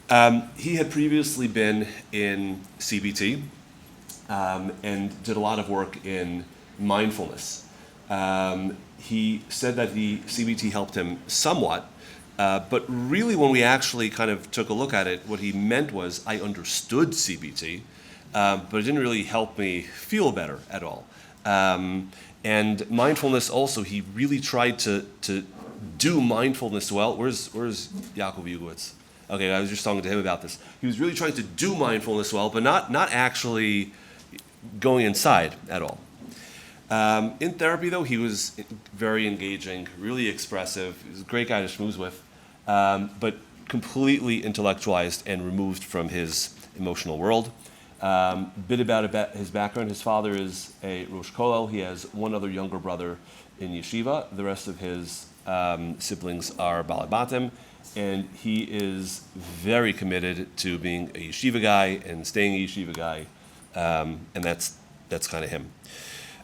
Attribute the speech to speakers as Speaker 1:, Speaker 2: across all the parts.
Speaker 1: He had previously been in CBT and did a lot of work in mindfulness. He said that the CBT helped him somewhat, but really when we actually kind of took a look at it, what he meant was I understood CBT, but it didn't really help me feel better at all. And mindfulness also, he really tried to do mindfulness well. Where's Yaakov Yugowitz? Okay, I was just talking to him about this. He was really trying to do mindfulness well, but not actually going inside at all. In therapy, though, he was very engaging, really expressive. He was a great guy to schmooze with, but completely intellectualized and removed from his emotional world. Bit about his background. His father is a Rosh Kollel. He has one other younger brother in yeshiva. The rest of his siblings are Balabatim, and he is very committed to being a yeshiva guy and staying a yeshiva guy, and that's kind of him.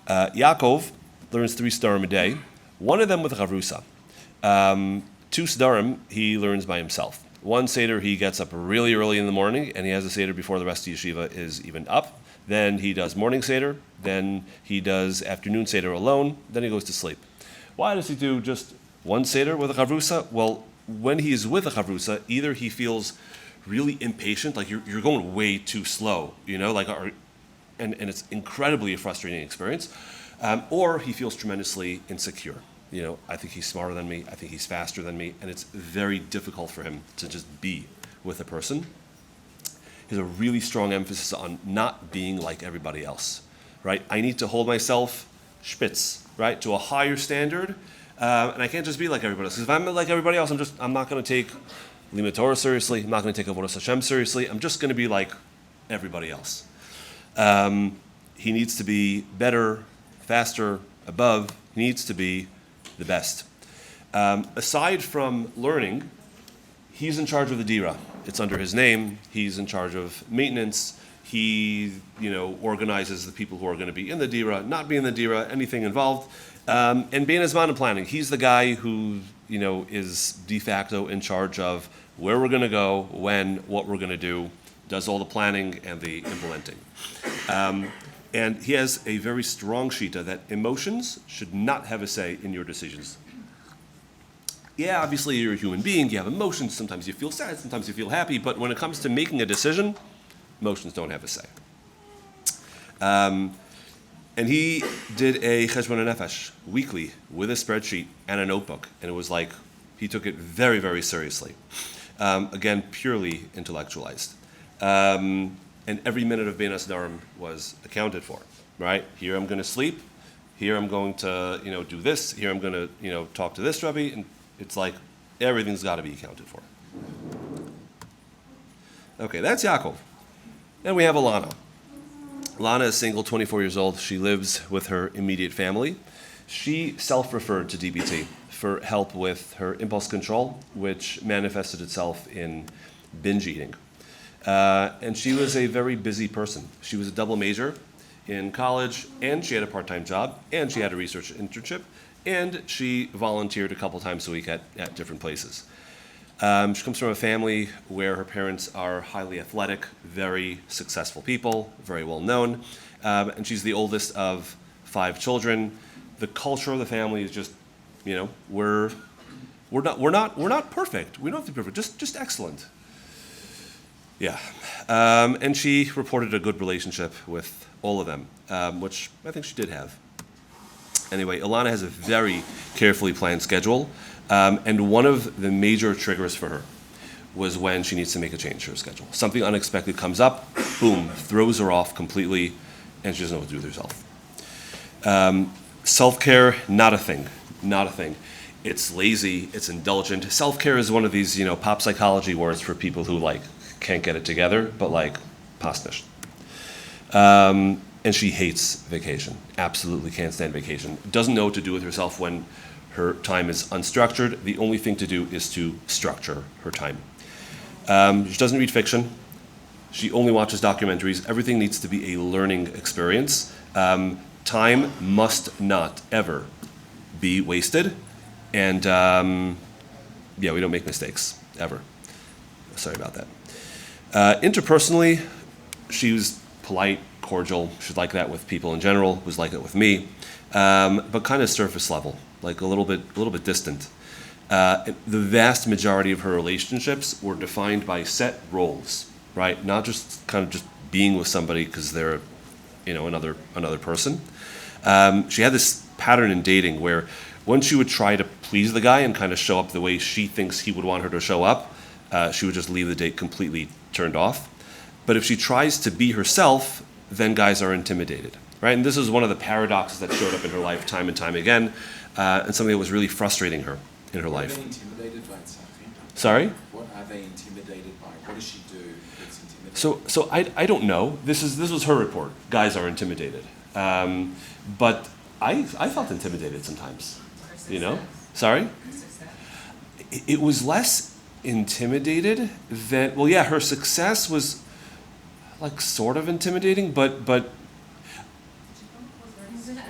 Speaker 1: Yaakov learns 3 Sdarim a day, one of them with a chavrusa. 2 Sdarim he learns by himself. 1 Seder he gets up really early in the morning and he has a Seder before the rest of yeshiva is even up. Then he does morning Seder, then he does afternoon Seder alone, then he goes to sleep. Why does he do just 1 Seder with a chavrusa? Well, when he is with a chavrusa, either he feels really impatient, like you're going way too slow, and it's incredibly a frustrating experience, or he feels tremendously insecure. I think he's smarter than me, I think he's faster than me, and it's very difficult for him to just be with a person. He has a really strong emphasis on not being like everybody else, right? I need to hold myself spitz, right, to a higher standard, and I can't just be like everybody else. Because if I'm like everybody else, I'm not going to take Limud Torah seriously, I'm not going to take Avodas Hashem seriously, I'm just going to be like everybody else. He needs to be better, faster, above. He needs to be the best. Aside from learning, he's in charge of the Dvir. It's under his name. He's in charge of maintenance. He, organizes the people who are going to be in the Dvir, not be in the Dvir, anything involved. And being Zman and planning, he's the guy who, is de facto in charge of where we're going to go, when, what we're going to do, does all the planning and the implementing. And he has a very strong shita that emotions should not have a say in your decisions. Yeah, obviously you're a human being, you have emotions, sometimes you feel sad, sometimes you feel happy, but when it comes to making a decision, emotions don't have a say. And he did a cheshbon nefesh weekly with a spreadsheet and a notebook, and it was like he took it very, very seriously. Again, purely intellectualized. And every minute of Bein HaSdarim was accounted for, right? Here I'm going to sleep, here I'm going to, do this, here I'm going to, talk to this Rebbe, and it's like everything's got to be accounted for. Okay, that's Yaakov. Then we have Alana. Alana is single, 24 years old. She lives with her immediate family. She self-referred to DBT for help with her impulse control, which manifested itself in binge eating. And she was a very busy person. She was a double major in college, and she had a part-time job, and she had a research internship, and she volunteered a couple times a week at different places. She comes from a family where her parents are highly athletic, very successful people, very well known, and she's the oldest of 5 children. The culture of the family is just, we're not perfect. We don't have to be perfect. Just excellent. Yeah, and she reported a good relationship with all of them, which I think she did have. Anyway, Alana has a very carefully planned schedule, and one of the major triggers for her was when she needs to make a change to her schedule. Something unexpected comes up, boom, throws her off completely, and she doesn't know what to do with herself. Self-care, not a thing. It's lazy, it's indulgent. Self-care is one of these, pop psychology words for people who can't get it together, but pasnish. And she hates vacation, absolutely can't stand vacation. Doesn't know what to do with herself when her time is unstructured. The only thing to do is to structure her time. She doesn't read fiction. She only watches documentaries. Everything needs to be a learning experience. Time must not ever be wasted. And we don't make mistakes, ever. Sorry about that. Interpersonally, she was polite, cordial. She's like that with people in general. Was like that with me, but kind of surface level, like a little bit distant. The vast majority of her relationships were defined by set roles, right? Not just kind of just being with somebody because they're, another person. She had this pattern in dating where when she would try to please the guy and kind of show up the way she thinks he would want her to show up, she would just leave the date completely turned off. But if she tries to be herself, then guys are intimidated, right? And this is one of the paradoxes that showed up in her life time and time again, and something that was really frustrating her in her life.
Speaker 2: What are they intimidated by, Tzachi?
Speaker 1: Sorry?
Speaker 2: What are they intimidated by? What does she do that's intimidating?
Speaker 1: So I don't know. This was her report. Guys are intimidated, but I felt intimidated sometimes. Sorry. It was less intimidated than her success was like sort of intimidating, but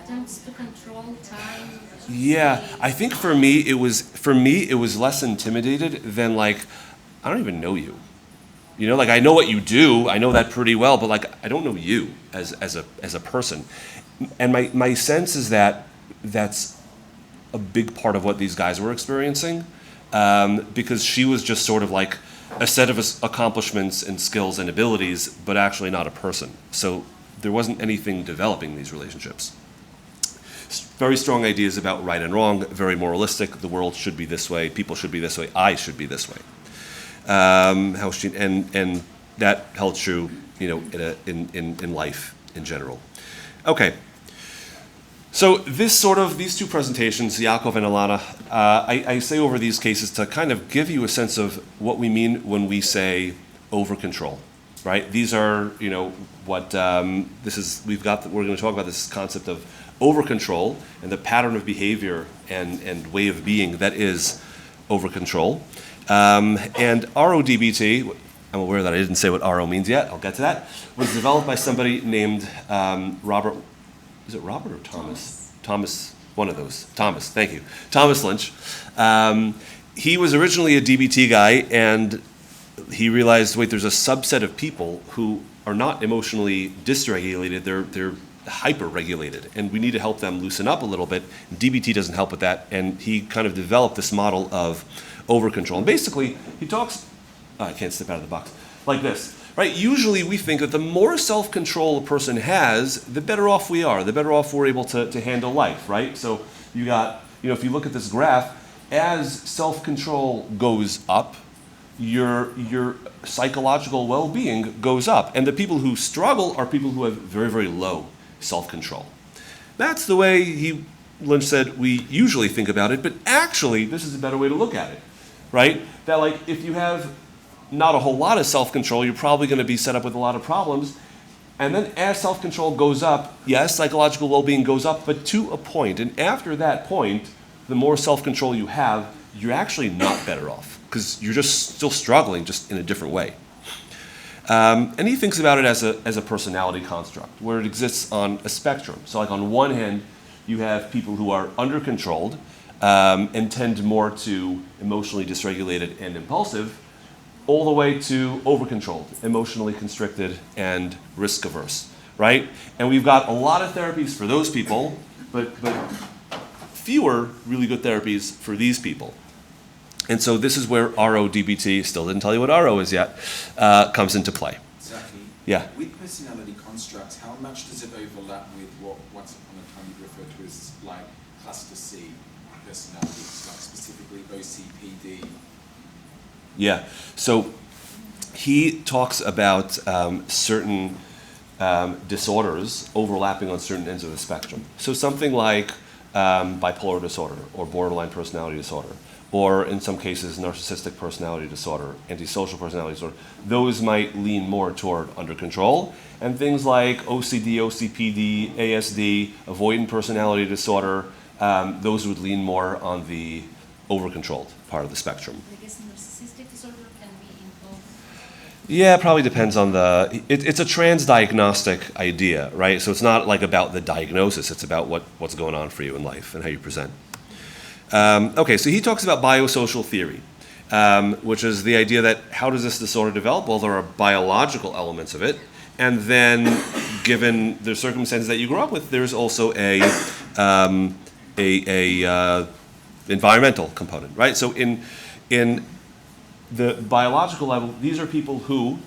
Speaker 3: attempts to control time.
Speaker 1: yeah, I think for me it was less intimidated than like I don't even know you. Like I know what you do, I know that pretty well, but like I don't know you as a person. And my sense is that that's a big part of what these guys were experiencing, because she was just sort of like a set of accomplishments and skills and abilities, but actually not a person. So there wasn't anything developing these relationships. Very strong ideas about right and wrong, very moralistic. The world should be this way. People should be this way. I should be this way. And that held true, in life in general. Okay. So these two presentations, Yaakov and Alana, I say over these cases to kind of give you a sense of what we mean when we say over-control, right? These are, what this is. We're going to talk about this concept of over-control and the pattern of behavior and way of being that is over-control. And RO-DBT, I'm aware that I didn't say what RO means yet. I'll get to that. Was developed by somebody named Robert. Is it Robert or Thomas? Thomas, one of those. Thomas, thank you. Thomas Lynch. He was originally a DBT guy, and he realized, wait, there's a subset of people who are not emotionally dysregulated. They're hyper-regulated, and we need to help them loosen up a little bit. DBT doesn't help with that, and he kind of developed this model of over-control. And basically, he talks, I can't step out of the box, like this. Right? Usually we think that the more self-control a person has, the better off we are, the better off we're able to handle life, right? So you got, if you look at this graph, as self-control goes up, your psychological well-being goes up. And the people who struggle are people who have very, very low self-control. That's the way Lynch said we usually think about it, but actually this is a better way to look at it, right? That like if you have not a whole lot of self-control, you're probably going to be set up with a lot of problems. And then as self-control goes up, yes, psychological well-being goes up, but to a point. And after that point, the more self-control you have, you're actually not better off because you're just still struggling, just in a different way. And he thinks about it as a personality construct, where it exists on a spectrum. So like on one hand, you have people who are under-controlled and tend more to emotionally dysregulated and impulsive, all the way to over-controlled, emotionally constricted, and risk-averse, right? And we've got a lot of therapies for those people, but fewer really good therapies for these people. And so this is where RO-DBT, still didn't tell you what RO is yet, comes into play.
Speaker 2: Tzachi,
Speaker 1: Yeah.
Speaker 2: with personality constructs, how much does it overlap with what once upon a time you referred to as like cluster C personalities, like specifically OCPD?
Speaker 1: Yeah, so he talks about certain disorders overlapping on certain ends of the spectrum. So something like bipolar disorder or borderline personality disorder, or in some cases narcissistic personality disorder, antisocial personality disorder, those might lean more toward under control. And things like OCD, OCPD, ASD, avoidant personality disorder, those would lean more on the over-controlled part of the spectrum.
Speaker 3: I guess narcissistic disorder can be involved.
Speaker 1: Yeah, it probably depends on it's a transdiagnostic idea, right? So it's not like about the diagnosis, it's about what's going on for you in life and how you present. Okay, so he talks about biosocial theory. which is the idea that how does this disorder develop? Well, there are biological elements of it, and then given the circumstances that you grew up with, there's also a environmental component, right? So in the biological level, these are people who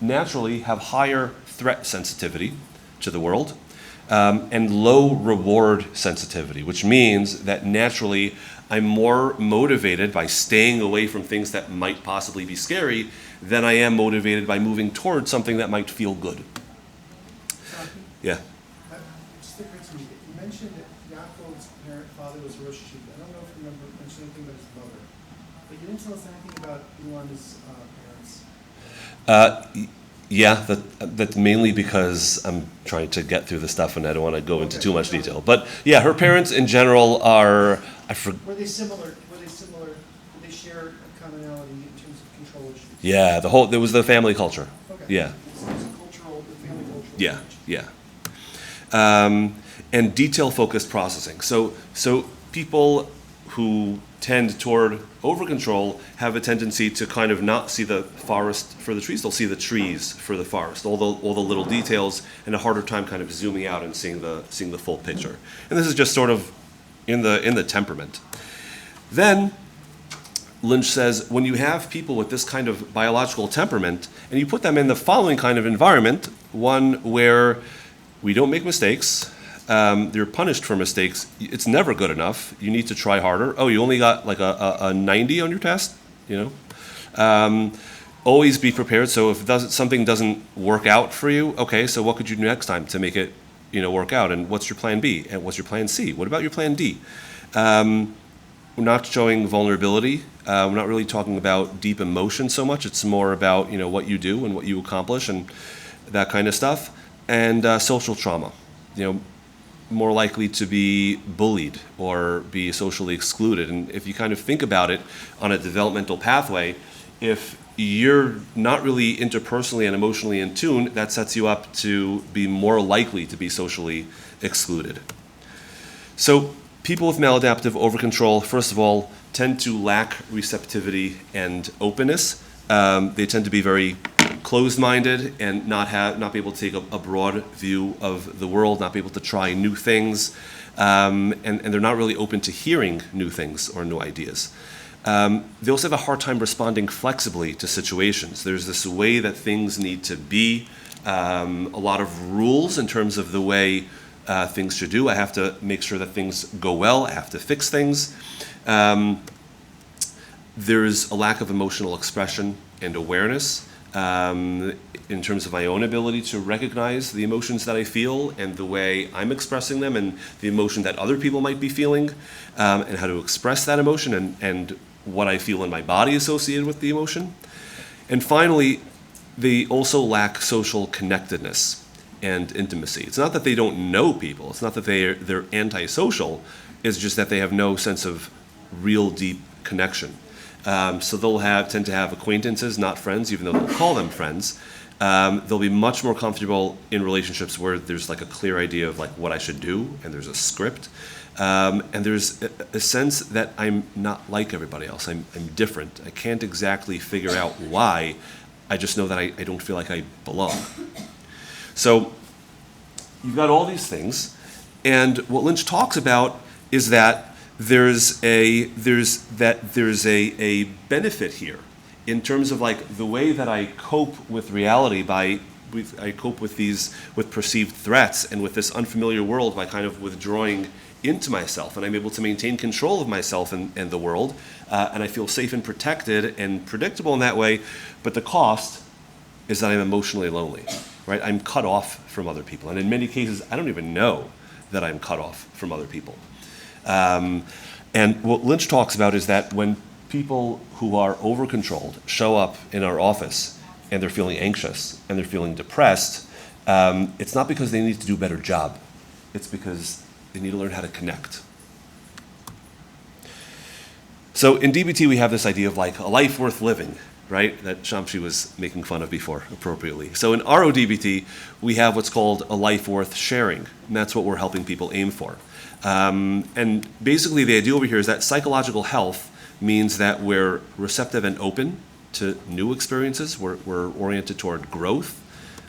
Speaker 1: naturally have higher threat sensitivity to the world and low reward sensitivity, which means that naturally I'm more motivated by staying away from things that might possibly be scary than I am motivated by moving towards something that might feel good.
Speaker 4: Tzachi,
Speaker 1: Yeah.
Speaker 4: just occurred to me, you mentioned that Yaakov's father was Rosh Hashiva. I don't know if you remember mentioning anything about his mother, but you didn't tell us anything about Elon's parents.
Speaker 1: Yeah, that's mainly because I'm trying to get through the stuff and I don't want to go into too much detail. But yeah, her parents in general are,
Speaker 4: Were they similar? Did they share a commonality in terms of control issues?
Speaker 1: yeah, there was the family culture.
Speaker 4: Okay.
Speaker 1: Yeah.
Speaker 4: So there's a family cultural.
Speaker 1: Yeah,
Speaker 4: connection.
Speaker 1: yeah. And detail-focused processing. So people who tend toward over-control have a tendency to kind of not see the forest for the trees. They'll see the trees for the forest, all the little details, and a harder time kind of zooming out and seeing the full picture. And this is just sort of in the temperament. Then Lynch says, when you have people with this kind of biological temperament, and you put them in the following kind of environment, one where we don't make mistakes, they're punished for mistakes, it's never good enough, you need to try harder. Oh, you only got like a 90 on your test, always be prepared, so if something doesn't work out for you, okay, so what could you do next time to make it work out, and what's your plan B, and what's your plan C? What about your plan D? We're not showing vulnerability. We're not really talking about deep emotion so much. It's more about what you do and what you accomplish and that kind of stuff. And social trauma. More likely to be bullied or be socially excluded. And if you kind of think about it on a developmental pathway, if you're not really interpersonally and emotionally in tune, that sets you up to be more likely to be socially excluded. So people with maladaptive overcontrol, first of all, tend to lack receptivity and openness. They tend to be very closed-minded and not be able to take a broad view of the world, not be able to try new things, and they're not really open to hearing new things or new ideas. They also have a hard time responding flexibly to situations. There's this way that things need to be, a lot of rules in terms of the way things should do. I have to make sure that things go well. I have to fix things. There's a lack of emotional expression and awareness in terms of my own ability to recognize the emotions that I feel and the way I'm expressing them and the emotion that other people might be feeling, and how to express that emotion and what I feel in my body associated with the emotion. And finally, they also lack social connectedness and intimacy. It's not that they don't know people. It's not that they're antisocial. It's just that they have no sense of real deep connection. So they'll tend to have acquaintances, not friends, even though they'll call them friends. They'll be much more comfortable in relationships where there's like a clear idea of like what I should do, and there's a script, and there's a sense that I'm not like everybody else. I'm different. I can't exactly figure out why. I just know that I don't feel like I belong. So you've got all these things, and what Lynch talks about is that there's a benefit here in terms of like the way that I cope with reality I cope with perceived threats and with this unfamiliar world by kind of withdrawing into myself, and I'm able to maintain control of myself and the world, and I feel safe and protected and predictable in that way, but the cost is that I'm emotionally lonely, right? I'm cut off from other people, and in many cases I don't even know that I'm cut off from other people. And what Lynch talks about is that when people who are over-controlled show up in our office and they're feeling anxious and they're feeling depressed, it's not because they need to do a better job. It's because they need to learn how to connect. So in DBT we have this idea of like a life worth living, right? That Shamshi was making fun of before, appropriately. So in RO-DBT we have what's called a life worth sharing, and that's what we're helping people aim for. And basically the idea over here is that psychological health means that we're receptive and open to new experiences. We're oriented toward growth.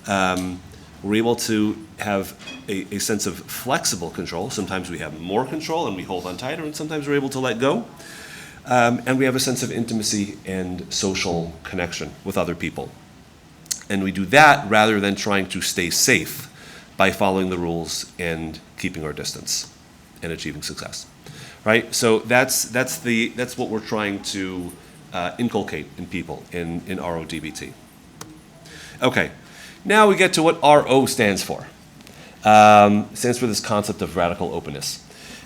Speaker 1: We're able to have a sense of flexible control. Sometimes we have more control and we hold on tighter, and sometimes we're able to let go. And we have a sense of intimacy and social connection with other people. And we do that rather than trying to stay safe by following the rules and keeping our distance and achieving success, right? So that's what we're trying to inculcate in people in RO-DBT. Okay, now we get to what RO stands for. It stands for this concept of radical openness.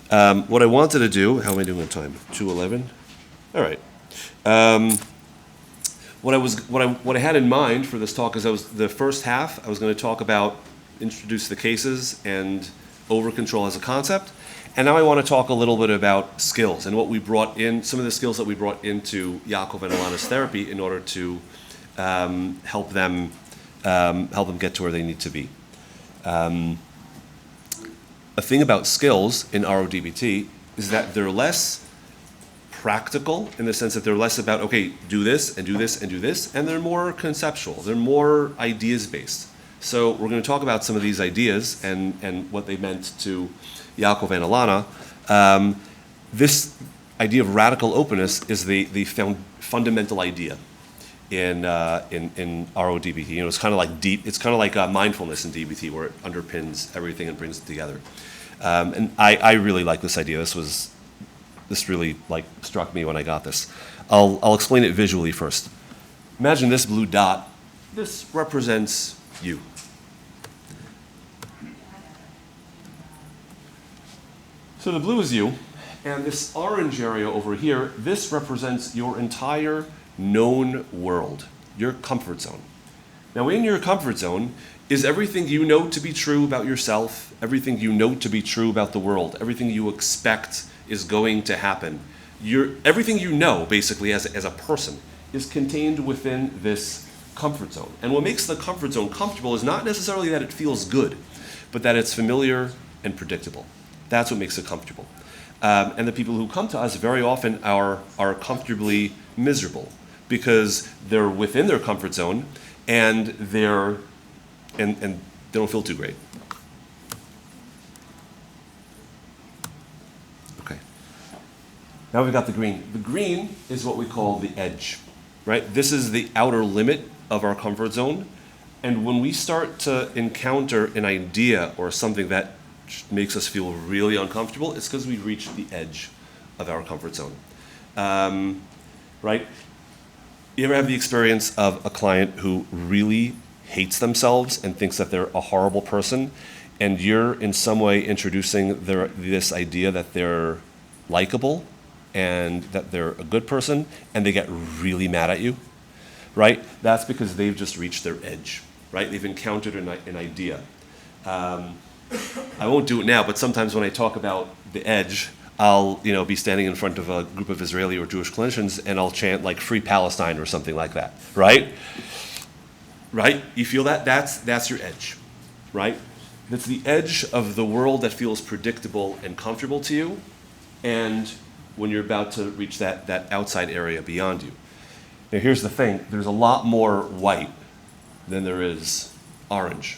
Speaker 1: What I wanted to do, how am I doing on time? 2:11? All right. What I had in mind for this talk is the first half, I was going to talk about, introduce the cases and overcontrol as a concept. And now I want to talk a little bit about skills and what we brought in, some of the skills that we brought into Yaakov and Alana's therapy in order to help them get to where they need to be. A thing about skills in RO-DBT is that they're less practical in the sense that they're less about, okay, do this and do this and do this, and they're more conceptual. They're more ideas-based. So we're going to talk about some of these ideas and what they meant to Yaakov and Alana. This idea of radical openness is the fundamental idea in RO-DBT. You know, it's kind of like deep. It's kind of like mindfulness in DBT, where it underpins everything and brings it together. And I really like this idea. This really struck me when I got this. I'll explain it visually first. Imagine this blue dot. This represents you. So the blue is you, and this orange area over here, this represents your entire known world, your comfort zone. Now in your comfort zone is everything you know to be true about yourself, everything you know to be true about the world, everything you expect is going to happen. Everything you know, basically, as a person, is contained within this comfort zone. And what makes the comfort zone comfortable is not necessarily that it feels good, but that it's familiar and predictable. That's what makes it comfortable. And the people who come to us very often are comfortably miserable because they're within their comfort zone and they don't feel too great. Okay. Now we've got the green. The green is what we call the edge, right? This is the outer limit of our comfort zone. And when we start to encounter an idea or something that makes us feel really uncomfortable, it's because we've reached the edge of our comfort zone. Right? You ever have the experience of a client who really hates themselves and thinks that they're a horrible person, and you're in some way introducing this idea that they're likable and that they're a good person, and they get really mad at you? Right? That's because they've just reached their edge. Right? They've encountered an idea. I won't do it now, but sometimes when I talk about the edge, I'll be standing in front of a group of Israeli or Jewish clinicians, and I'll chant like "Free Palestine" or something like that. Right? Right? You feel that? That's your edge. Right? That's the edge of the world that feels predictable and comfortable to you, and when you're about to reach that outside area beyond you. Now here's the thing: there's a lot more white than there is orange.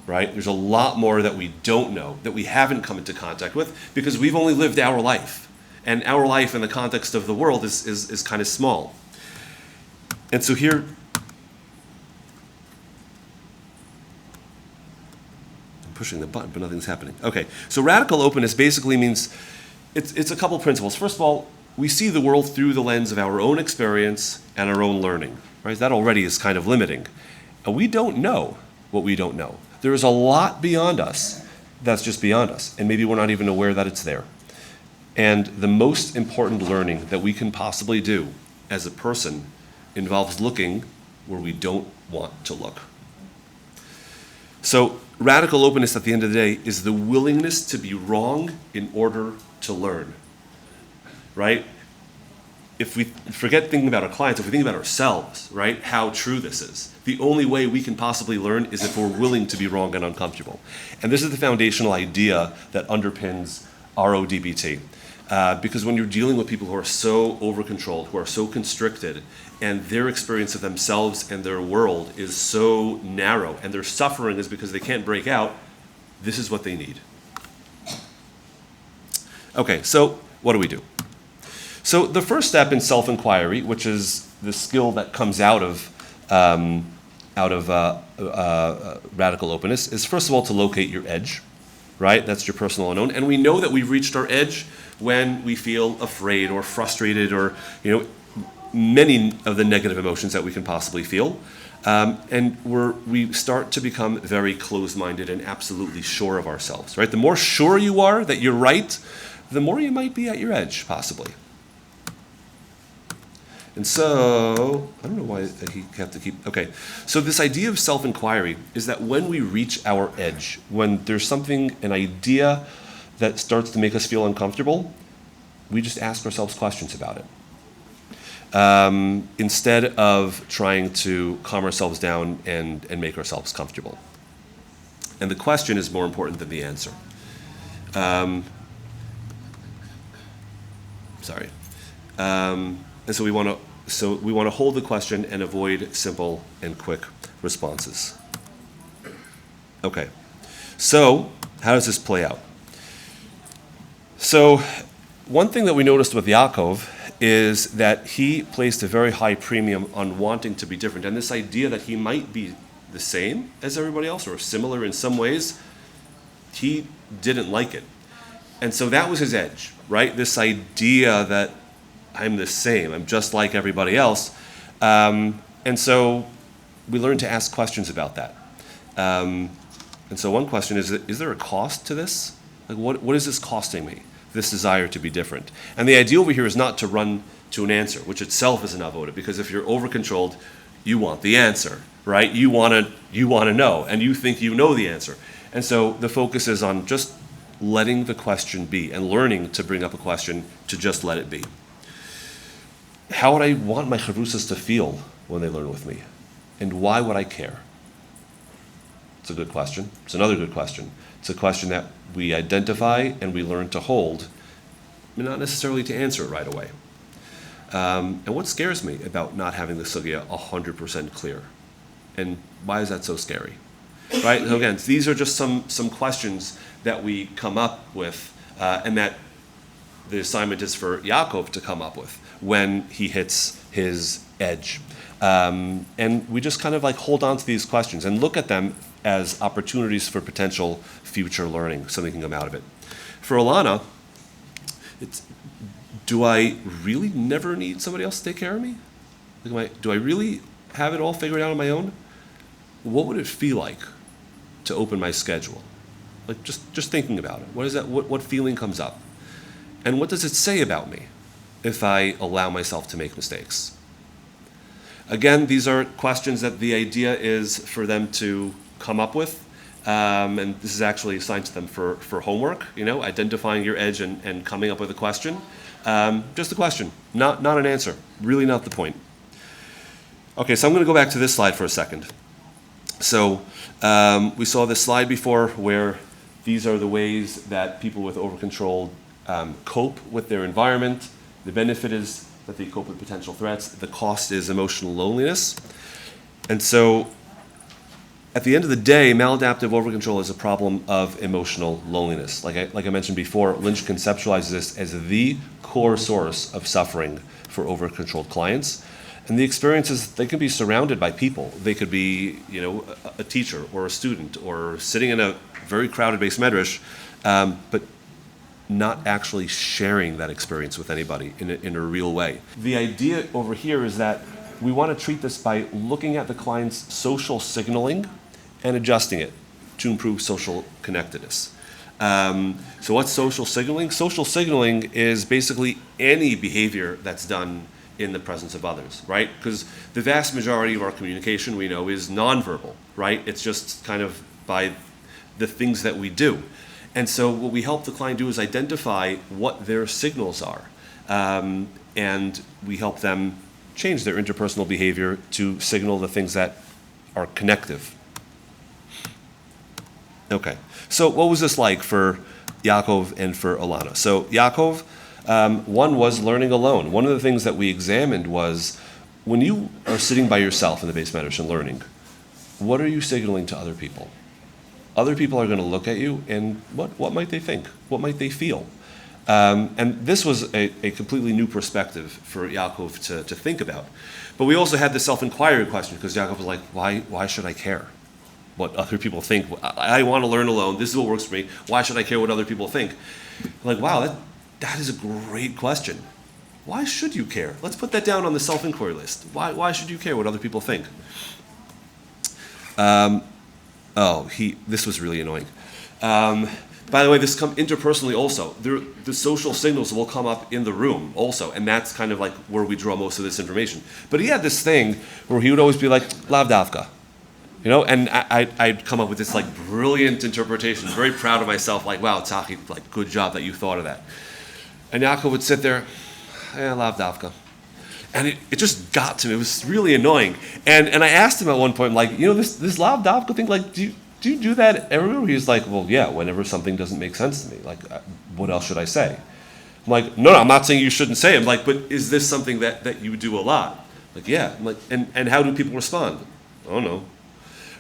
Speaker 1: Right? There's a lot more that we don't know, that we haven't come into contact with, because we've only lived our life. And our life in the context of the world is kind of small. And so here, I'm pushing the button, but nothing's happening. Okay, so radical openness basically means, it's a couple principles. First of all, we see the world through the lens of our own experience and our own learning. Right? That already is kind of limiting. And we don't know what we don't know. There is a lot beyond us that's just beyond us, and maybe we're not even aware that it's there. And the most important learning that we can possibly do as a person involves looking where we don't want to look. So radical openness at the end of the day is the willingness to be wrong in order to learn, right? If we forget thinking about our clients, if we think about ourselves, right, how true this is, the only way we can possibly learn is if we're willing to be wrong and uncomfortable. And this is the foundational idea that underpins RO-DBT. Because when you're dealing with people who are so over-controlled, who are so constricted, and their experience of themselves and their world is so narrow, and their suffering is because they can't break out, this is what they need. Okay, so what do we do? So the first step in self-inquiry, which is the skill that comes out of radical openness, is first of all to locate your edge, right? That's your personal unknown. And we know that we've reached our edge when we feel afraid or frustrated or, many of the negative emotions that we can possibly feel. And we start to become very closed-minded and absolutely sure of ourselves, right? The more sure you are that you're right, the more you might be at your edge, possibly. And so, I don't know why he have to keep, okay. So this idea of self-inquiry is that when we reach our edge, when there's something, an idea that starts to make us feel uncomfortable, we just ask ourselves questions about it. Instead of trying to calm ourselves down and make ourselves comfortable. And the question is more important than the answer. And so we want to hold the question and avoid simple and quick responses. Okay. So how does this play out? So one thing that we noticed with Yaakov is that he placed a very high premium on wanting to be different. And this idea that he might be the same as everybody else or similar in some ways, he didn't like it. And so that was his edge, right? This idea that I'm the same, I'm just like everybody else. And so we learned to ask questions about that. And so one question is there a cost to this? Like what is this costing me? This desire to be different. And the idea over here is not to run to an answer, which itself is an avoda, because if you're over-controlled, you want the answer, right? You want to know, and you think you know the answer. And so the focus is on just letting the question be and learning to bring up a question to just let it be. How would I want my chavusas to feel when they learn with me? And why would I care? It's a good question. It's another good question. It's a question that we identify and we learn to hold, but not necessarily to answer it right away. And what scares me about not having the sugya 100% clear? And why is that so scary? Right? So again, these are just some questions that we come up with and that the assignment is for Yaakov to come up with when he hits his edge. And we just kind of like hold on to these questions and look at them as opportunities for potential future learning, something can come out of it. For Alana, do I really never need somebody else to take care of me? Like, do I really have it all figured out on my own? What would it feel like to open my schedule? Like just thinking about it. What is that? What feeling comes up? And what does it say about me if I allow myself to make mistakes? Again, these are questions that the idea is for them to come up with. And this is actually assigned to them for homework, identifying your edge and coming up with a question. Just a question, not an answer. Really not the point. Okay, so I'm going to go back to this slide for a second. So we saw this slide before where these are the ways that people with overcontrolled cope with their environment. The benefit is that they cope with potential threats. The cost is emotional loneliness. And so at the end of the day, maladaptive overcontrol is a problem of emotional loneliness. Like I mentioned before, Lynch conceptualizes this as the core source of suffering for overcontrolled clients. And the experience is they can be surrounded by people. They could be, a teacher or a student or sitting in a very crowded base medrash, but not actually sharing that experience with anybody in a real way. The idea over here is that we want to treat this by looking at the client's social signaling and adjusting it to improve social connectedness. So what's social signaling? Social signaling is basically any behavior that's done in the presence of others, right? Because the vast majority of our communication, we know, is nonverbal, right? It's just kind of by the things that we do. And so what we help the client do is identify what their signals are. And we help them change their interpersonal behavior to signal the things that are connective. Okay, so what was this like for Yaakov and for Alana? So Yaakov, One was learning alone. One of the things that we examined was when you are sitting by yourself in the base medrash and learning, what are you signaling to other people? Other people are going to look at you, and what might they think? What might they feel? And this was a completely new perspective for Yaakov to think about. But we also had the self-inquiry question, because Yaakov was like, why should I care what other people think? I want to learn alone. This is what works for me. Why should I care what other people think? Like, wow, that is a great question. Why should you care? Let's put that down on the self-inquiry list. Why should you care what other people think? This was really annoying. By the way, this comes interpersonally also. The social signals will come up in the room also, and that's kind of like where we draw most of this information. But he had this thing where he would always be like, lav davka. And I'd come up with this like brilliant interpretation, very proud of myself, like, wow, Tzachi, like, good job that you thought of that. And Yaakov would sit there, lav davka. And it just got to me. It was really annoying. And I asked him at one point, like, this lav davka thing, like, do you do that everywhere? He was like, well, yeah, whenever something doesn't make sense to me. Like, what else should I say? I'm like, no, I'm not saying you shouldn't say it. I'm like, but is this something that you do a lot? Like, yeah. I'm like, and how do people respond? I don't know.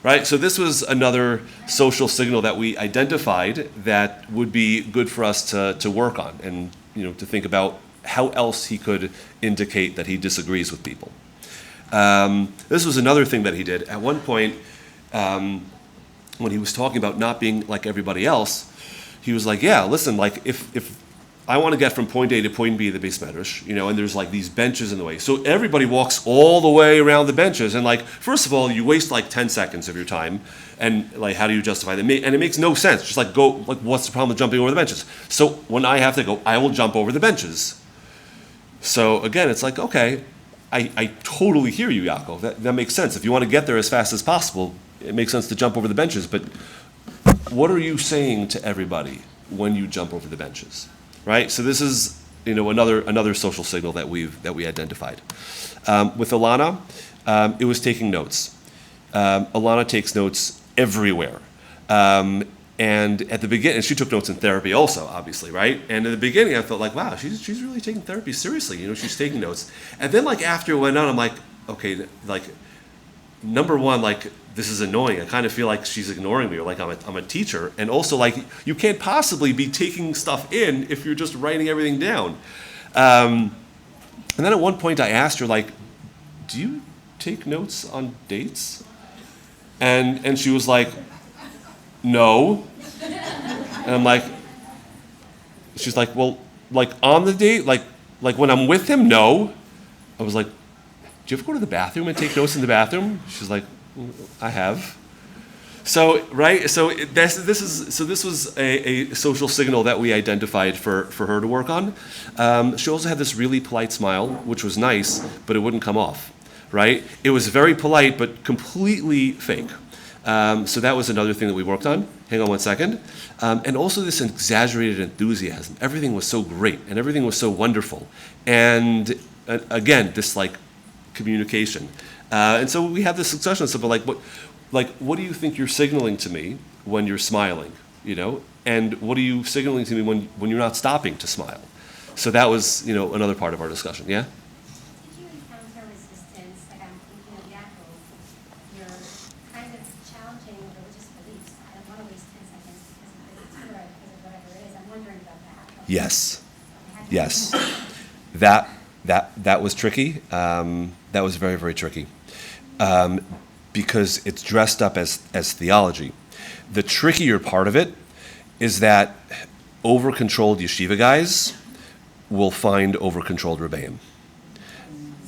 Speaker 1: Right? So this was another social signal that we identified that would be good for us to work on and, to think about how else he could indicate that he disagrees with people. This was another thing that he did. At one point, when he was talking about not being like everybody else, he was like, yeah, listen, like if I want to get from point A to point B of the base medrash, and there's like these benches in the way. So everybody walks all the way around the benches. And like, first of all, you waste like 10 seconds of your time. And like, how do you justify that? And it makes no sense. Just like go, like, what's the problem with jumping over the benches? So when I have to go, I will jump over the benches. So again, it's like, okay, I totally hear you, Yaakov. That makes sense. If you want to get there as fast as possible, it makes sense to jump over the benches. But what are you saying to everybody when you jump over the benches? Right? So this is, another social signal that we identified. With Alana, it was taking notes. Alana takes notes everywhere. And at the beginning, and she took notes in therapy also, obviously, right? And in the beginning, I felt like, wow, she's really taking therapy seriously. She's taking notes. And then, like, after it went on, I'm like, okay, like, number one, like, this is annoying. I kind of feel like she's ignoring me, or like I'm a teacher. And also, like, you can't possibly be taking stuff in if you're just writing everything down. And then at one point, I asked her, like, do you take notes on dates? And she was like, no. And I'm like, she's like, well, like on the date, like when I'm with him, no. I was like, do you ever go to the bathroom and take notes in the bathroom? She's like, I have. So, right, so this was a social signal that we identified for her to work on. She also had this really polite smile, which was nice, but it wouldn't come off, right? It was very polite, but completely fake. So that was another thing that we worked on. Hang on one second. And also this exaggerated enthusiasm. Everything was so great, and everything was so wonderful. And again, this like communication. And so we have this succession of stuff, but what do you think you're signaling to me when you're smiling, And what are you signaling to me when you're not stopping to smile? So that was, another part of our discussion, yeah?
Speaker 5: Did you encounter resistance? Like I'm thinking of Yaakov, you're kind of challenging religious beliefs. I don't want to waste 10 seconds because of the Torah, because of whatever it is. I'm wondering about that.
Speaker 1: Yes. Yes. That was tricky. That was very, very tricky. Because it's dressed up as theology. The trickier part of it is that over-controlled yeshiva guys will find over-controlled rebbeim,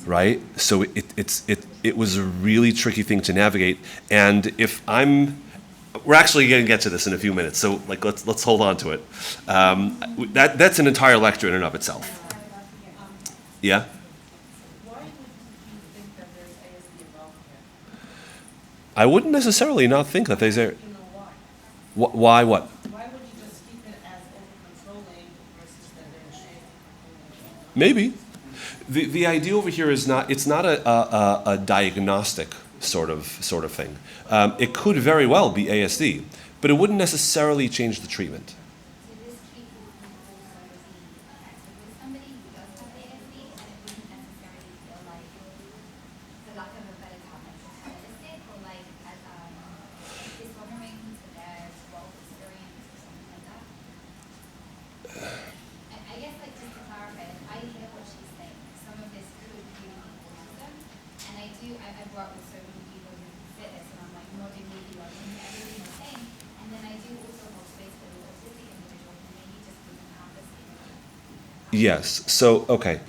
Speaker 1: right? So it was a really tricky thing to navigate. And we're actually going to get to this in a few minutes. So like let's hold on to it. That's an entire lecture in and of itself. Yeah. I wouldn't necessarily not think that there's a. Why what?
Speaker 6: Why would you just keep it as over-controlling versus that they're shaped?
Speaker 1: Maybe. The idea over here is it's not a diagnostic sort of thing. It could very well be ASD, but it wouldn't necessarily change the treatment.
Speaker 5: So this treatment can also be effective with
Speaker 1: Yes. So okay.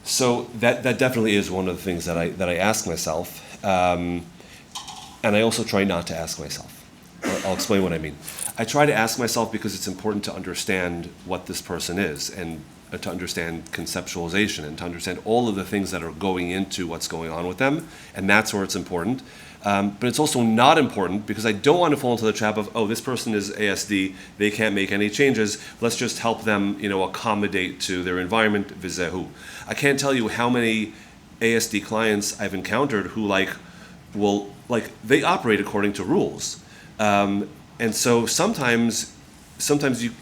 Speaker 1: So that definitely is one of the things that I ask myself, and I also try not to ask myself. I'll explain what I mean. I try to ask myself because it's important to understand what this person is, and to understand conceptualization, and to understand all of the things that are going into what's going on with them, and that's where it's important. But it's also not important because I don't want to fall into the trap of, oh, this person is ASD, they can't make any changes, let's just help them, accommodate to their environment, vizehu. I can't tell you how many ASD clients I've encountered who they operate according to rules. And so sometimes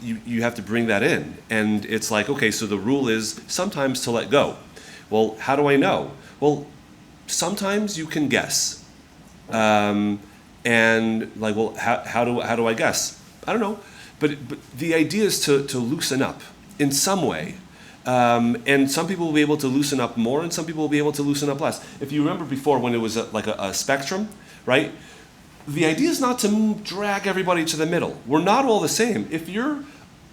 Speaker 1: you have to bring that in, and it's like, okay, so the rule is sometimes to let go. Well, how do I know? Well, sometimes you can guess. How do I guess? I don't know, but the idea is to loosen up in some way, and some people will be able to loosen up more, and some people will be able to loosen up less. If you remember before when it was a spectrum, right? The idea is not to drag everybody to the middle. We're not all the same. If you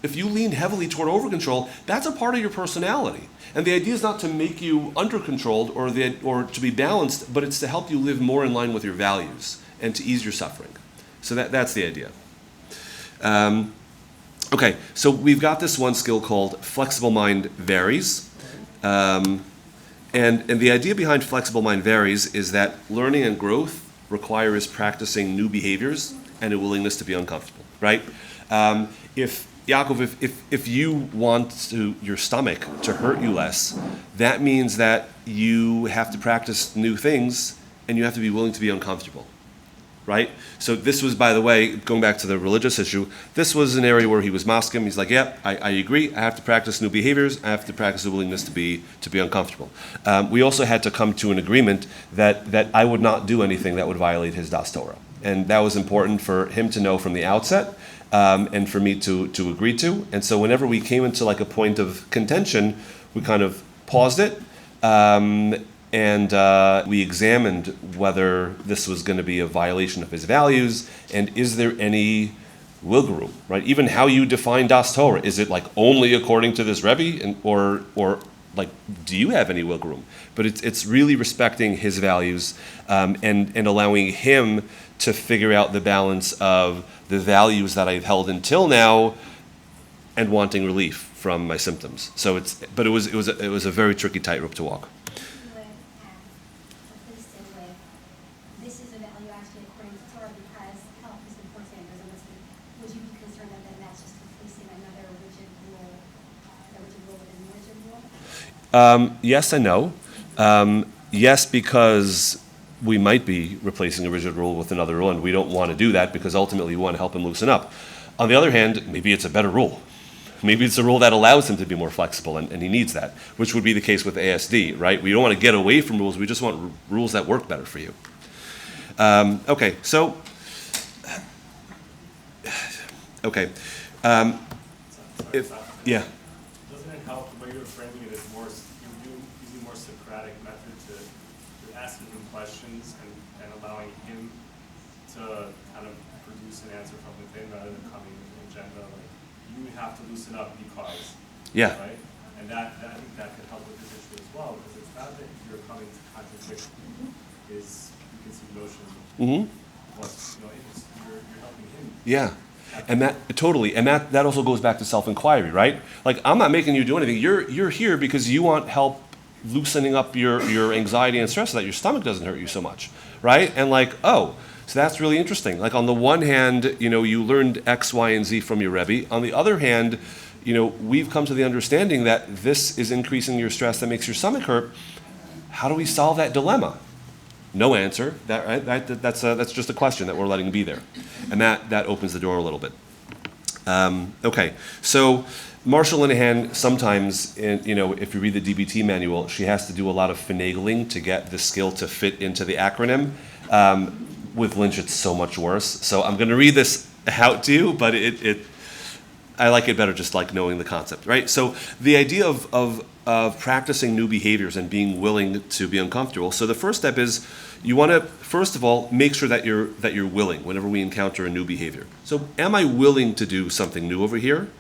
Speaker 1: lean heavily toward over-control, that's a part of your personality. And the idea is not to make you under-controlled or to be balanced, but it's to help you live more in line with your values and to ease your suffering. So that's the idea. Okay, so we've got this one skill called flexible mind varies. And the idea behind flexible mind varies is that learning and growth requires practicing new behaviors and a willingness to be uncomfortable, right? If you want your stomach to hurt you less, that means that you have to practice new things and you have to be willing to be uncomfortable, right? So this was, by the way, going back to the religious issue, this was an area where he was maskim. He's like, yeah, I agree. I have to practice new behaviors. I have to practice the willingness to be uncomfortable. We also had to come to an agreement that I would not do anything that would violate his das Torah. And that was important for him to know from the outset, and for me to agree to. And so whenever we came into like a point of contention, we kind of paused it, and we examined whether this was going to be a violation of his values, and is there any wiggle room, right? Even how you define das Torah, is it like only according to this Rebbe, or like, do you have any wiggle room? But it's really respecting his values, and allowing him to figure out the balance of the values that I've held until now and wanting relief from my symptoms. So it was a very tricky tightrope to walk.
Speaker 5: This is a value actually according to Torah because health is important. Would you be concerned that then that's just replacing another rigid rule within the rigid rule?
Speaker 1: Yes and no. Yes, because we might be replacing a rigid rule with another rule, and we don't want to do that because ultimately we want to help him loosen up. On the other hand, maybe it's a better rule. Maybe it's a rule that allows him to be more flexible, and he needs that, which would be the case with ASD, right? We don't want to get away from rules, we just want rules that work better for you. Okay. Yeah.
Speaker 7: Doesn't it help the way you're framing it is using more Socratic method to asking him questions and allowing him to kind of produce an answer from within rather than coming with an agenda like you have to loosen up because right? And I think that could help with this issue as well because it's not that you're coming to contradict his preconceived notions of what's you're helping him.
Speaker 1: Yeah. And that also goes back to self-inquiry, right? Like, I'm not making you do anything. You're here because you want help loosening up your anxiety and stress so that your stomach doesn't hurt you so much, right? And like, oh, so that's really interesting. Like, on the one hand, you learned X, Y, and Z from your Rebbe. On the other hand, we've come to the understanding that this is increasing your stress that makes your stomach hurt. How do we solve that dilemma? No answer. That's just a question that we're letting be there, and that opens the door a little bit. Okay, so Marsha Linehan sometimes, if you read the DBT manual, she has to do a lot of finagling to get the skill to fit into the acronym. With Lynch, it's so much worse. So I'm going to read this out to you, but I like it better just like knowing the concept, right? So the idea of practicing new behaviors and being willing to be uncomfortable. So the first step is you want to, first of all, make sure that you're willing whenever we encounter a new behavior. So am I willing to do something new over here?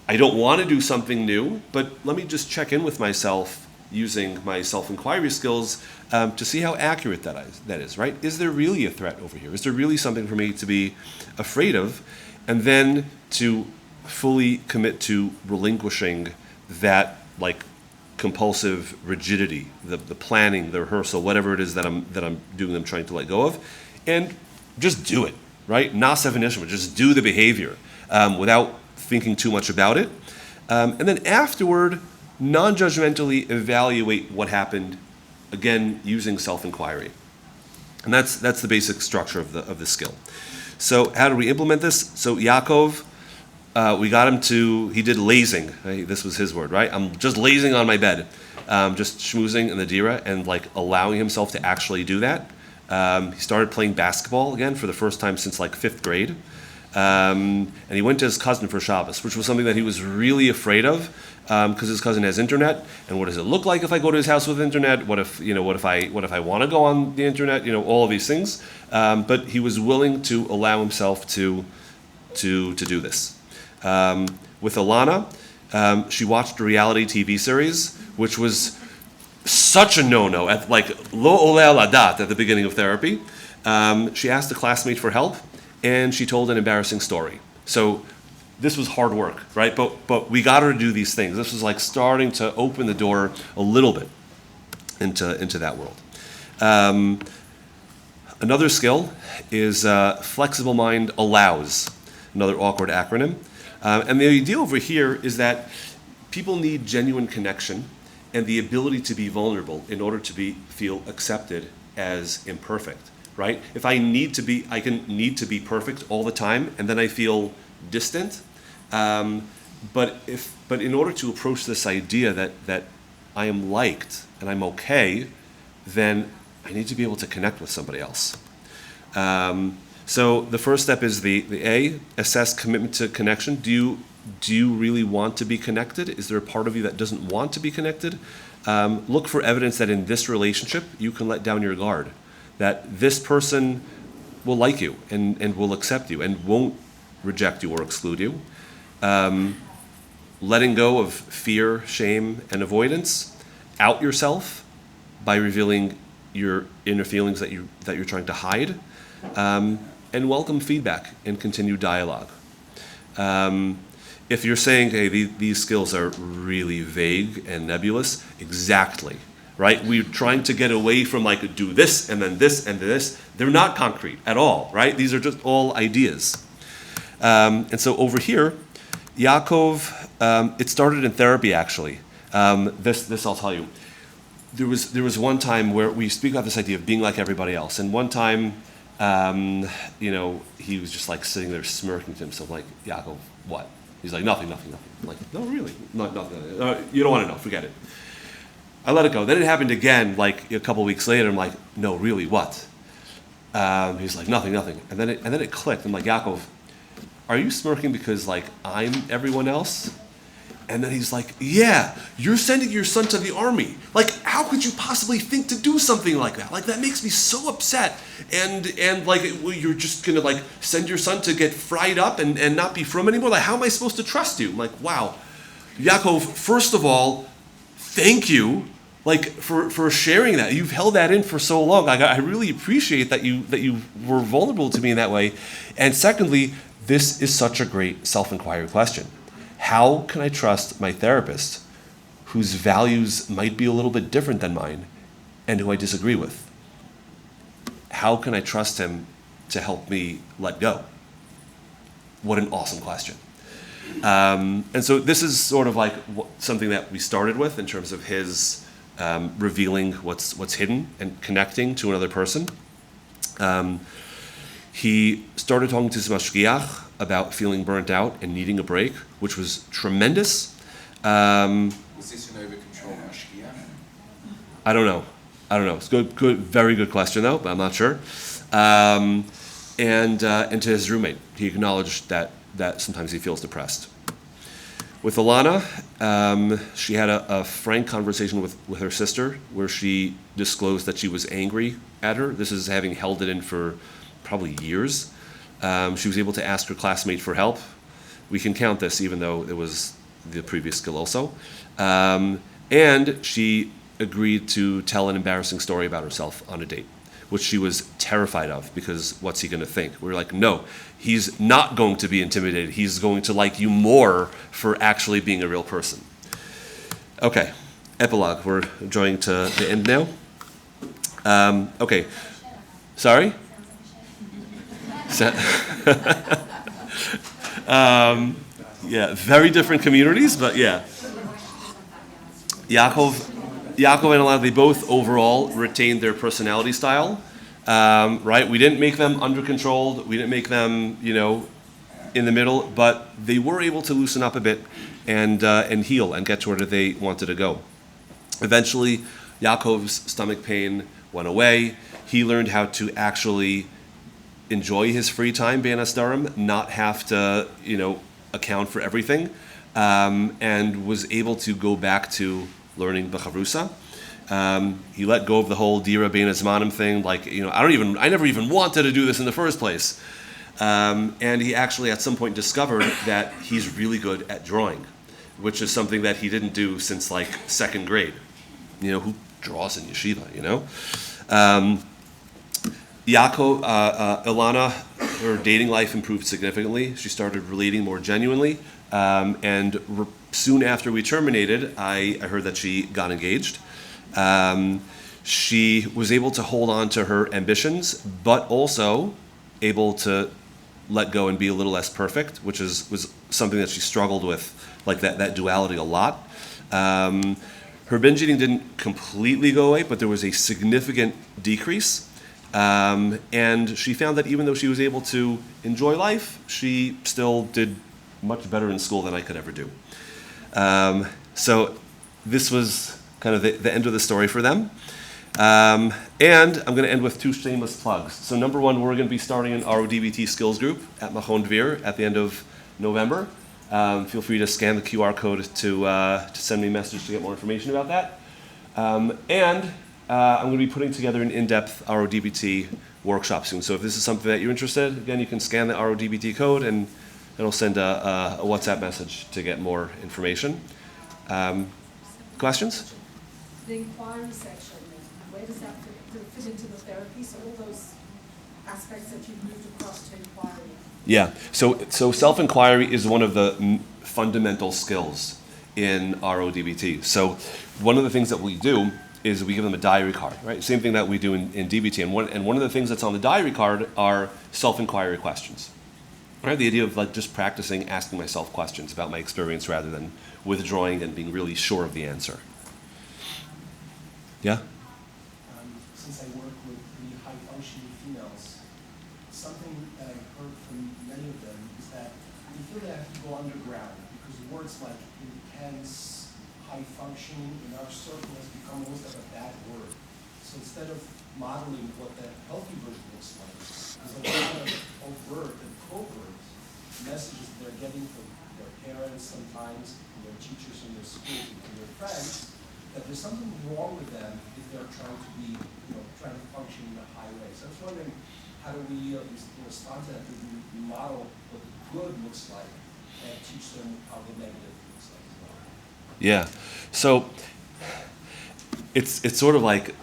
Speaker 1: I don't want to do something new, but let me just check in with myself using my self-inquiry skills to see how accurate that is, right? Is there really a threat over here? Is there really something for me to be afraid of? And then to fully commit to relinquishing that like compulsive rigidity, the planning, the rehearsal, whatever it is that I'm doing, I'm trying to let go of, and just do it, right? Nasa v'nishma, just do the behavior without thinking too much about it. And then afterward, non-judgmentally evaluate what happened, again, using self-inquiry. And that's the basic structure of the skill. So how do we implement this? So Yaakov, we got him to, he did lazing. Right? This was his word, right? I'm just lazing on my bed, just schmoozing in the dira and like allowing himself to actually do that. He started playing basketball again for the first time since like 5th grade. And he went to his cousin for Shabbos, which was something that he was really afraid of, because his cousin has internet. And what does it look like if I go to his house with internet? What if I want to go on the internet? All of these things. But he was willing to allow himself to do this. With Alana, she watched a reality TV series, which was such a no-no at like lo ole ala dat at the beginning of therapy. She asked a classmate for help, and she told an embarrassing story. So this was hard work, right? But we got her to do these things. This was like starting to open the door a little bit into that world. Another skill is flexible mind allows, another awkward acronym. And the idea over here is that people need genuine connection and the ability to be vulnerable in order to feel accepted as imperfect. Right? If I need to be perfect all the time, and then I feel distant. But in order to approach this idea that I am liked and I'm okay, then I need to be able to connect with somebody else. So the first step is the A, assess commitment to connection. Do you really want to be connected? Is there a part of you that doesn't want to be connected? Look for evidence that in this relationship you can let down your guard. That this person will like you and will accept you and won't reject you or exclude you. Letting go of fear, shame, and avoidance. Out yourself by revealing your inner feelings that you're trying to hide. And welcome feedback and continue dialogue. If you're saying, hey, these skills are really vague and nebulous, exactly. Right? We're trying to get away from like do this and then this and this. They're not concrete at all, right? These are just all ideas. And so over here, Yaakov, it started in therapy actually. This I'll tell you. There was one time where we speak about this idea of being like everybody else. And one time, he was just like sitting there smirking to himself like, Yaakov, what? He's like, nothing. I'm like, no, really? Nothing. You don't want to know, forget it. I let it go. Then it happened again, like a couple weeks later. I'm like, no, really, what? He's like, nothing. And then it clicked. I'm like, Yaakov, are you smirking because like I'm everyone else? And then he's like, yeah, you're sending your son to the army. Like, how could you possibly think to do something like that? Like, that makes me so upset. And like, you're just gonna like send your son to get fried up and not be from anymore? Like, how am I supposed to trust you? I'm like, wow. Yaakov, first of all, thank you. Like for sharing that. You've held that in for so long. I really appreciate that you were vulnerable to me in that way. And secondly, this is such a great self-inquiry question. How can I trust my therapist whose values might be a little bit different than mine and who I disagree with? How can I trust him to help me let go? What an awesome question. And so this is sort of like something that we started with in terms of his revealing what's hidden and connecting to another person. He started talking to his mashgiach about feeling burnt out and needing a break, which was tremendous.
Speaker 2: Was this an overcontrolled mashgiach?
Speaker 1: I don't know. It's good, very good question though, but I'm not sure. And to his roommate, he acknowledged that sometimes he feels depressed. With Alana, she had a frank conversation with her sister where she disclosed that she was angry at her. This is having held it in for probably years. She was able to ask her classmate for help. we can count this even though it was the previous skill also. And she agreed to tell an embarrassing story about herself on a date, which she was terrified of because what's he going to think? We were like, no, he's not going to be intimidated. He's going to like you more for actually being a real person. Okay, epilogue. We're drawing to the end now. Okay, sorry? Yeah, very different communities, but yeah. Yaakov and Elana, they both overall retained their personality style, right? We didn't make them under-controlled. We didn't make them, in the middle, but they were able to loosen up a bit and heal and get to where they wanted to go. Eventually, Yaakov's stomach pain went away. He learned how to actually enjoy his free time, bein hasdarim, not have to, account for everything, and was able to go back to learning b'chavrusa. He let go of the whole dira bein hazmanim thing. Like, I never even wanted to do this in the first place. And he actually at some point discovered that he's really good at drawing, which is something that he didn't do since like second grade. Who draws in yeshiva, Ilana, her dating life improved significantly. She started relating more genuinely. Soon after we terminated, I heard that she got engaged. She was able to hold on to her ambitions, but also able to let go and be a little less perfect, which was something that she struggled with, like that duality a lot. Her binge eating didn't completely go away, but there was a significant decrease. And she found that even though she was able to enjoy life, she still did much better in school than I could ever do. So this was kind of the end of the story for them. And I'm going to end with two shameless plugs. So number one, we're going to be starting an RO-DBT skills group at Machon Dvir at the end of November. Feel free to scan the QR code to send me a message to get more information about that. And I'm going to be putting together an in-depth RO-DBT workshop soon. So if this is something that you're interested in, again, you can scan the RO-DBT code and it'll send a WhatsApp message to get more information. Questions?
Speaker 6: The inquiry section, where does that fit into the therapy? So all those aspects that you've moved across to inquiry.
Speaker 1: Yeah, so self-inquiry is one of the fundamental skills in RO-DBT. So one of the things that we do is we give them a diary card, right? Same thing that we do in DBT. And one of the things that's on the diary card are self-inquiry questions. Right? The idea of like just practicing asking myself questions about my experience rather than withdrawing and being really sure of the answer. Yeah?
Speaker 4: Since I work with the high-functioning females, something that I've heard from many of them is that they feel they have to go underground because words like intense, high-functioning in our circle has become almost like a bad word. So instead of modeling what that healthy version looks like, there's a lot of overt and covert messages they're getting from their parents sometimes, from their teachers in their schools, and from their friends, that there's something wrong with them if they're trying to be, trying to function in a high way. So I was wondering, how do we respond to that? Do we model what the good looks like and teach them how the negative looks like as well?
Speaker 1: Yeah. So it's sort of like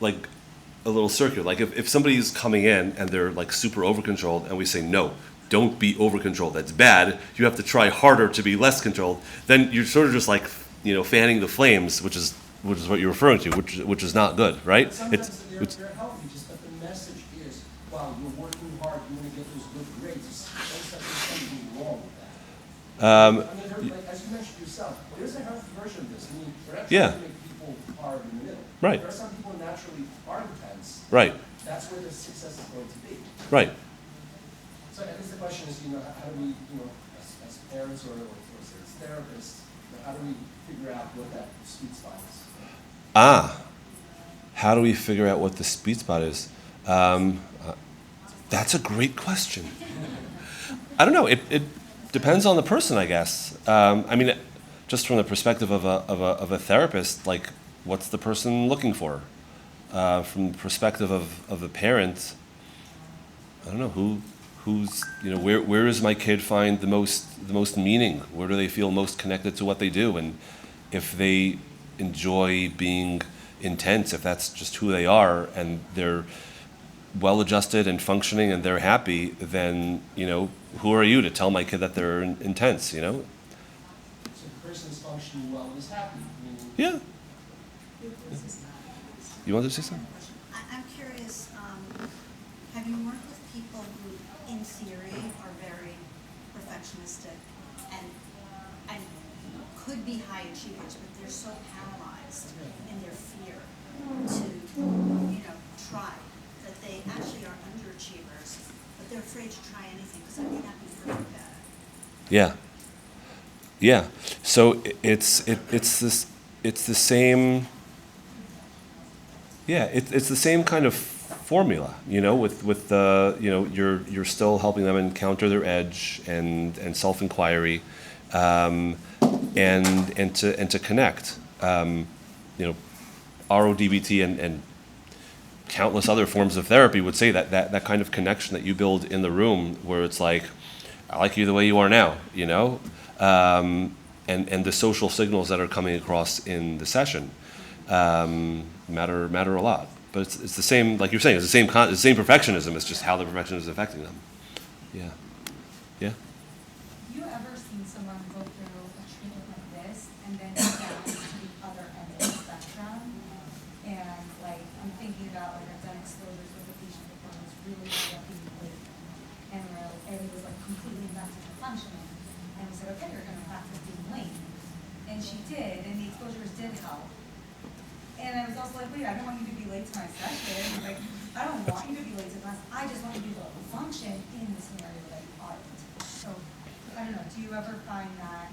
Speaker 1: a little circular. Like if somebody's coming in and they're like super over-controlled and we say, no, don't be over-controlled, that's bad, you have to try harder to be less controlled, then you're sort of just like, fanning the flames, which is what you're referring to, which is not good, right?
Speaker 4: Sometimes they're healthy, just that the message is, wow, you're working hard, you're going to get those good grades. There's something wrong with that. As you mentioned yourself, there's a healthy version of this. We're not trying to make people hard in the middle.
Speaker 1: Right.
Speaker 4: There are some people who naturally are intense.
Speaker 1: Right.
Speaker 4: That's where the success is going to be.
Speaker 1: Right.
Speaker 4: So I guess the question is, how do we, as parents or as therapists, how do we figure out what that sweet spot is?
Speaker 1: How do we figure out what the sweet spot is? That's a great question. I don't know. It depends on the person, I guess. Just from the perspective of a therapist, like, what's the person looking for? From the perspective of a parent, I don't know, who where does my kid find the most meaning? Where do they feel most connected to what they do? And if they enjoy being intense, if that's just who they are, and they're well adjusted and functioning and they're happy, then who are you to tell my kid that they're intense?
Speaker 4: So the person is functioning well and is happy.
Speaker 1: Yeah. You wanted to say something?
Speaker 8: I'm curious, have you worked with people who, in theory, are very perfectionistic and could be high achievers, but they're so paralyzed in their fear to, try, that they actually are underachievers, but they're afraid to try anything because they may not be perfect at it?
Speaker 1: Yeah. Yeah. So it's the same. Yeah, it's the same kind of formula, with the you're still helping them encounter their edge and self-inquiry, and to connect. RO-DBT and countless other forms of therapy would say that kind of connection that you build in the room, where it's like, I like you the way you are now, and the social signals that are coming across in the session matter a lot. But it's the same, like you're saying, it's the same perfectionism. It's just how the perfectionism is affecting them. Yeah. Yeah.
Speaker 9: Have you ever seen someone go through a treatment like this and then go down to the other end of the spectrum? And I'm thinking about I've done exposures with a patient before who was really good at being late, and he was completely invested in functioning. And we said, okay, you're going to practice being late, and she did, and the exposures did help. And I was also like, wait, I don't want you to be late to my session. I don't want you to be late to class. I just want you to be able to function in the scenario that you are in. So, I don't know, do you ever find that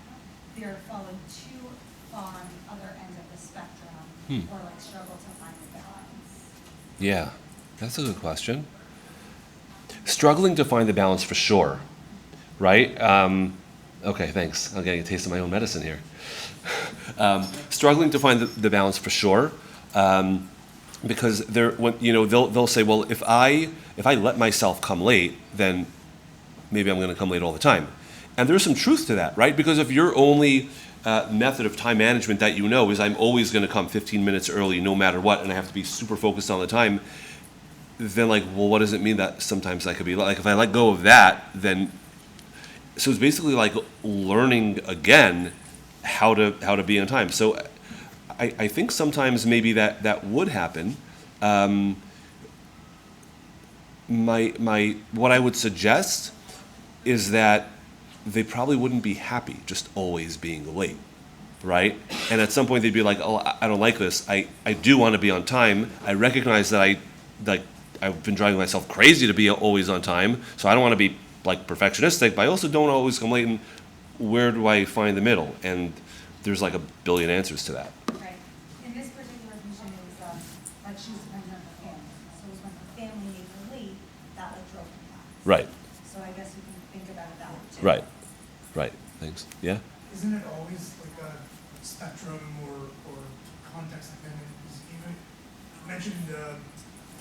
Speaker 9: they're falling too far on the other end of the spectrum or struggle to find the balance?
Speaker 1: Yeah, that's a good question. Struggling to find the balance for sure, right? Okay, thanks. I'm getting a taste of my own medicine here. Struggling to find the balance for sure, because they'll say, well, if I let myself come late, then maybe I'm going to come late all the time, and there's some truth to that, right? Because if your only method of time management that is I'm always going to come 15 minutes early no matter what, and I have to be super focused on the time, then well, what does it mean that sometimes I could be if I let go of that, then so it's basically learning again how to be on time. So I think sometimes maybe that would happen. What I would suggest is that they probably wouldn't be happy just always being late, right? And at some point they'd be like, oh, I don't like this. I do want to be on time. I recognize that I've been driving myself crazy to be always on time, so I don't want to be perfectionistic, but I also don't always come late, and where do I find the middle? And there's a billion answers to that.
Speaker 9: Right. In this particular patient, it was she was dependent on her family. So it was when her family made her late, that drove her back.
Speaker 1: Right.
Speaker 9: So I guess you can think about it that way too.
Speaker 1: Right. Right. Thanks. Yeah?
Speaker 10: Isn't it always a spectrum or context dependent? Because even you mentioned, I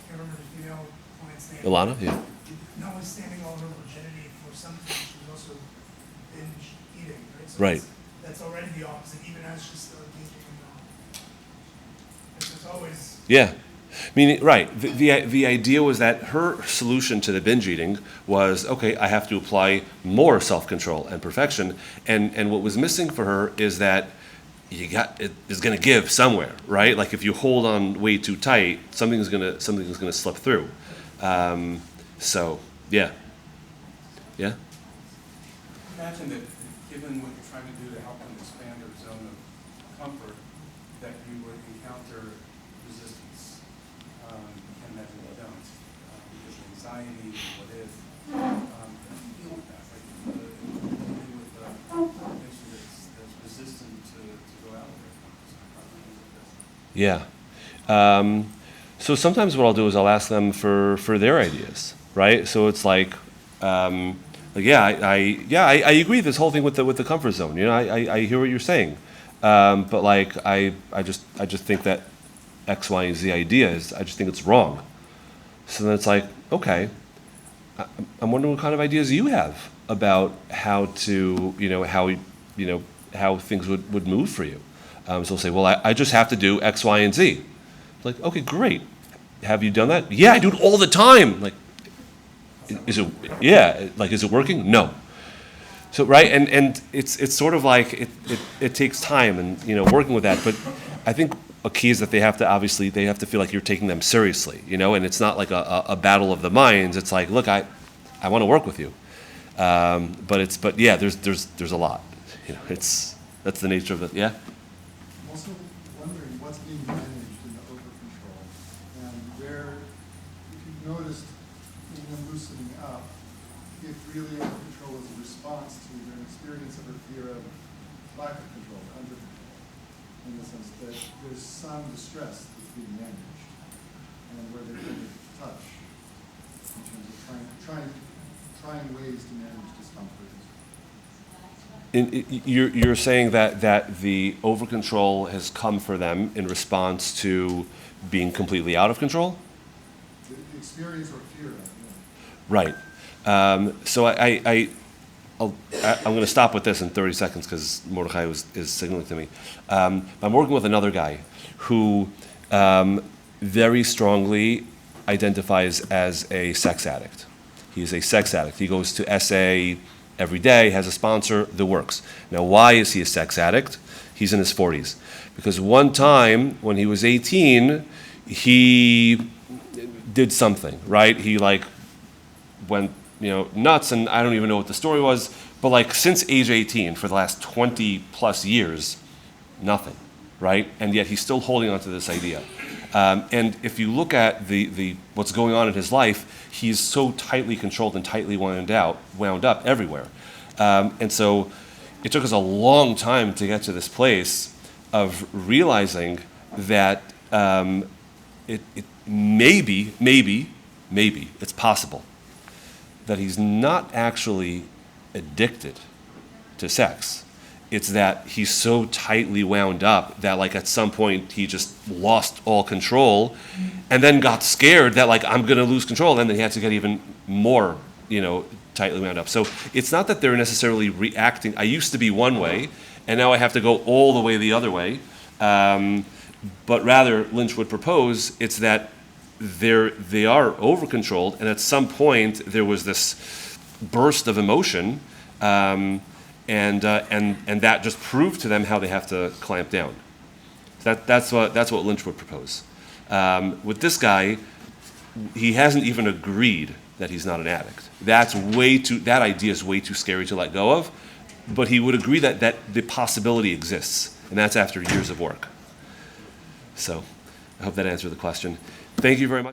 Speaker 10: can't remember the female client's name.
Speaker 1: Ilana? Yeah.
Speaker 10: Notwithstanding all her virginity, for some things she was also binge eating, right? So
Speaker 1: Right.
Speaker 10: That's already the opposite, even as she's still engaging in it's always.
Speaker 1: Yeah. Meaning, right. The idea was that her solution to the binge eating was, okay, I have to apply more self-control and perfection. And what was missing for her is that it is going to give somewhere, right? If you hold on way too tight, something's going to slip through. So, yeah. Yeah?
Speaker 11: Imagine that given what you're trying to do to help them expand their zone of comfort, that you would encounter resistance. You can imagine you don't, because of anxiety, what if. How do you deal with that? Dealing with a patient that's resistant to go out of their comfort zone. How do you deal with this?
Speaker 1: Yeah. So sometimes what I'll do is I'll ask them for their ideas, right? So it's I agree with this whole thing with the comfort zone. I hear what you're saying, but I just think that X, Y, and Z idea I just think it's wrong. So then it's okay, I'm wondering what kind of ideas you have about how to, how things would move for you. So they'll say, well, I just have to do X, Y, and Z. Like, okay, great. Have you done that? Yeah, I do it all the time. Like, is it working? No. So, right, and it's sort of like it takes time and, working with that. But I think a key is that they have to feel like you're taking them seriously, and it's not like a battle of the minds. It's like, look, I want to work with you. But yeah, there's a lot, that's the nature of it. Yeah.
Speaker 12: I'm also wondering what's being managed in the over-control, and where, if you've noticed in them loosening up, if really over-control is a response to their experience of a fear of lack of control, under control, in the sense that there's some distress that's being managed, and where they're kind of touch in terms of trying ways to manage discomfort.
Speaker 1: You're saying that the over-control has come for them in response to being completely out of control?
Speaker 12: The experience or fear of it.
Speaker 1: Right. So I'm going to stop with this in 30 seconds because Mordechai is signaling to me. I'm working with another guy who very strongly identifies as a sex addict. He's a sex addict. He goes to SA every day, has a sponsor, the works. Now, why is he a sex addict? He's in his 40s. Because one time, when he was 18, he did something, right? He went, nuts, and I don't even know what the story was, but since age 18, for the last 20 plus years, nothing, right? And yet he's still holding on to this idea. And if you look at the what's going on in his life, he's so tightly controlled and tightly wound up everywhere. And so it took us a long time to get to this place of realizing that it maybe it's possible that he's not actually addicted to sex. It's that he's so tightly wound up that at some point he just lost all control and then got scared that I'm going to lose control, and then he had to get even more, tightly wound up. So it's not that they're necessarily reacting. I used to be one way and now I have to go all the way the other way. But rather, Lynch would propose, it's that they are over-controlled, and at some point there was this burst of emotion, and that just proved to them how they have to clamp down. That's what Lynch would propose. With this guy, he hasn't even agreed that he's not an addict. That idea is way too scary to let go of, but he would agree that the possibility exists, and that's after years of work. So I hope that answered the question. Thank you very much.